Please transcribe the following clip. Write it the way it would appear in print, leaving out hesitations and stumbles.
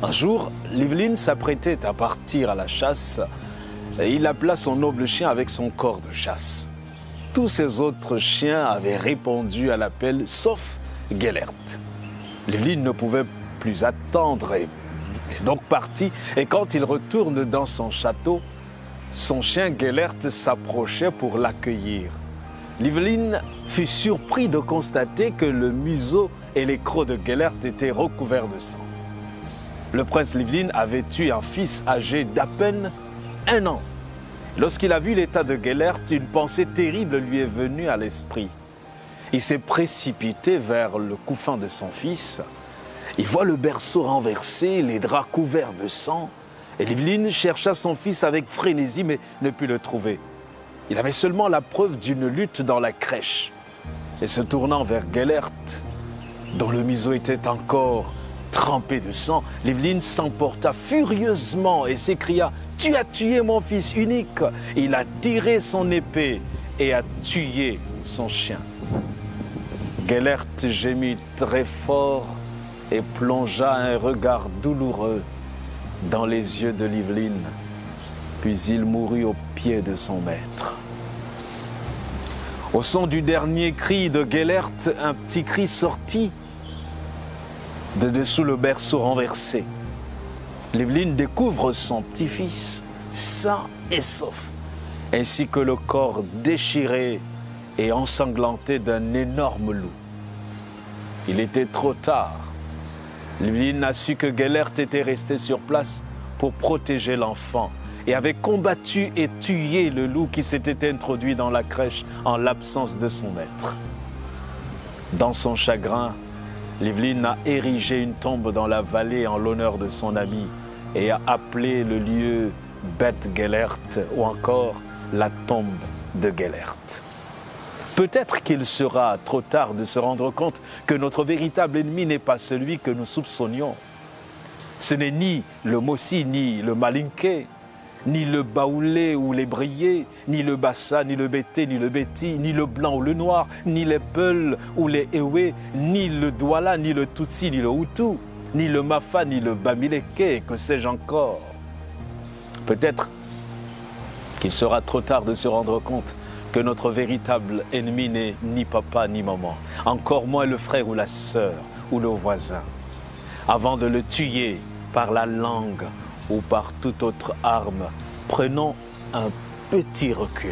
Un jour, Livelyne s'apprêtait à partir à la chasse et il appela son noble chien avec son corps de chasse. Tous ses autres chiens avaient répondu à l'appel, sauf Gellert. Livelyne ne pouvait plus attendre et est donc parti. Et quand il retourne dans son château, son chien Gellert s'approchait pour l'accueillir. Livelyne fut surpris de constater que le museau et les crocs de Gellert étaient recouverts de sang. Le prince Livelyne avait eu un fils âgé d'à peine 1 an. Lorsqu'il a vu l'état de Gellert, une pensée terrible lui est venue à l'esprit. Il s'est précipité vers le couffin de son fils. Il voit le berceau renversé, les draps couverts de sang. Et Livelyne chercha son fils avec frénésie, mais ne put le trouver. Il avait seulement la preuve d'une lutte dans la crèche. Et se tournant vers Gellert, dont le museau était encore trempé de sang, Livelyne s'emporta furieusement et s'écria « Tu as tué mon fils unique !» Il a tiré son épée et a tué son chien. Gellert gémit très fort et plongea un regard douloureux dans les yeux de Livelyne, puis il mourut aux pieds de son maître. Au son du dernier cri de Gellert, un petit cri sortit de dessous le berceau renversé. Livelyne découvre son petit-fils, sain et sauf, ainsi que le corps déchiré et ensanglanté d'un énorme loup. Il était trop tard. Livelyne a su que Gellert était resté sur place pour protéger l'enfant et avait combattu et tué le loup qui s'était introduit dans la crèche en l'absence de son maître. Dans son chagrin, Livelyne a érigé une tombe dans la vallée en l'honneur de son ami et a appelé le lieu Beth Gellert ou encore la tombe de Gellert. Peut-être qu'il sera trop tard de se rendre compte que notre véritable ennemi n'est pas celui que nous soupçonnions. Ce n'est ni le Mossi, ni le Malinké, ni le Baoulé ou l'ébrié, ni le Bassa, ni le Bété, ni le Béti, ni le Blanc ou le Noir, ni les Peuls ou les Ewe, ni le Douala, ni le Tutsi, ni le Hutu, ni le Mafa, ni le Bamileke, que sais-je encore. Peut-être qu'il sera trop tard de se rendre compte que notre véritable ennemi n'est ni papa ni maman, encore moins le frère ou la sœur ou le voisin. Avant de le tuer par la langue ou par toute autre arme, prenons un petit recul.